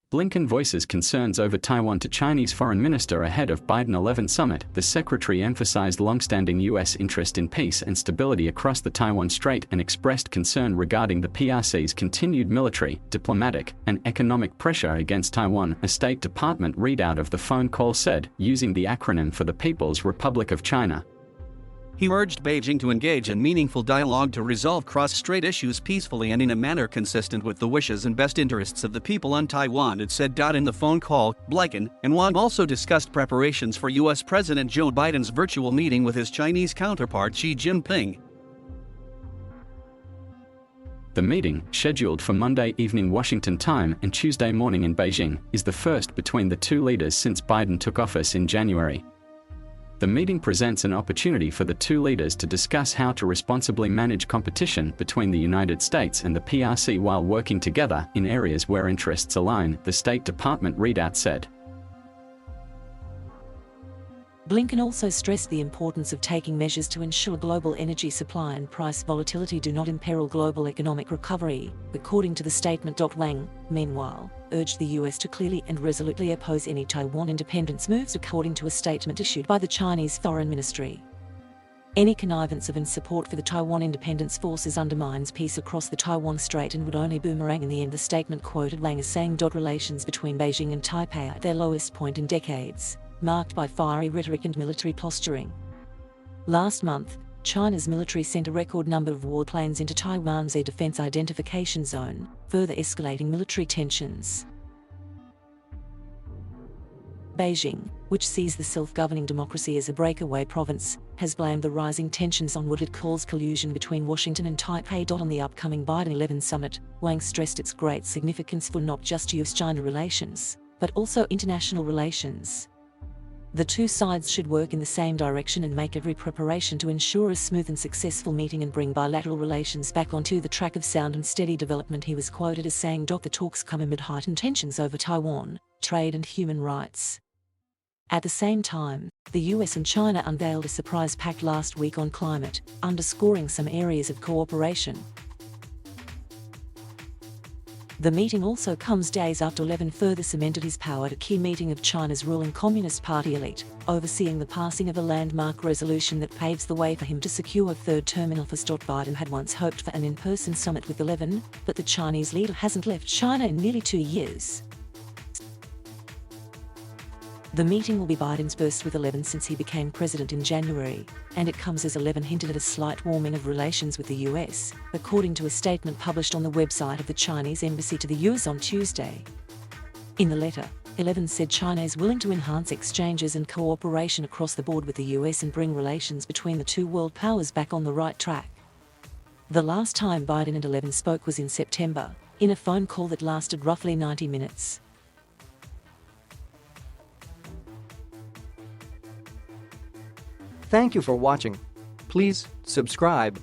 Blinken voices concerns over Taiwan to Chinese foreign minister ahead of Biden 11 summit. The secretary emphasized longstanding U.S. interest in peace and stability across the Taiwan Strait and expressed concern regarding the PRC's continued military, diplomatic, and economic pressure against Taiwan, a State Department readout of the phone call said, using the acronym for the People's Republic of China. He urged Beijing to engage in meaningful dialogue to resolve cross-strait issues peacefully and in a manner consistent with the wishes and best interests of the people on Taiwan, it said. In the phone call, Blinken and Wang also discussed preparations for U.S. President Joe Biden's virtual meeting with his Chinese counterpart Xi Jinping. The meeting, scheduled for Monday evening Washington time and Tuesday morning in Beijing, is the first between the two leaders since Biden took office in January. The meeting presents an opportunity for the two leaders to discuss how to responsibly manage competition between the United States and the PRC while working together in areas where interests align, the State Department readout said. Blinken also stressed the importance of taking measures to ensure global energy supply and price volatility do not imperil global economic recovery, according to the statement. Wang, meanwhile, urged the U.S. to clearly and resolutely oppose any Taiwan independence moves, according to a statement issued by the Chinese Foreign Ministry. Any connivance of and support for the Taiwan independence forces undermines peace across the Taiwan Strait and would only boomerang in the end, the statement quoted Wang as saying. Relations between Beijing and Taipei are at their lowest point in decades, marked by fiery rhetoric and military posturing. Last month, China's military sent a record number of warplanes into Taiwan's air defense identification zone, further escalating military tensions. Beijing, which sees the self-governing democracy as a breakaway province, has blamed the rising tensions on what it calls collusion between Washington and Taipei. On the upcoming Biden 11 summit, Wang stressed its great significance for not just U.S.-China relations, but also international relations. The two sides should work in the same direction and make every preparation to ensure a smooth and successful meeting and bring bilateral relations back onto the track of sound and steady development, he was quoted as saying. The talks come amid heightened tensions over Taiwan, trade and human rights. At the same time, the US and China unveiled a surprise pact last week on climate, underscoring some areas of cooperation. The meeting also comes days after 11 further cemented his power at a key meeting of China's ruling Communist Party elite, overseeing the passing of a landmark resolution that paves the way for him to secure a third term in office. Biden had once hoped for an in-person summit with 11, but the Chinese leader hasn't left China in nearly 2 years. The meeting will be Biden's first with 11 since he became president in January, and it comes as 11 hinted at a slight warming of relations with the US, according to a statement published on the website of the Chinese embassy to the US on Tuesday. In the letter, 11 said China is willing to enhance exchanges and cooperation across the board with the US and bring relations between the two world powers back on the right track. The last time Biden and 11 spoke was in September, in a phone call that lasted roughly 90 minutes. Thank you for watching. Please subscribe.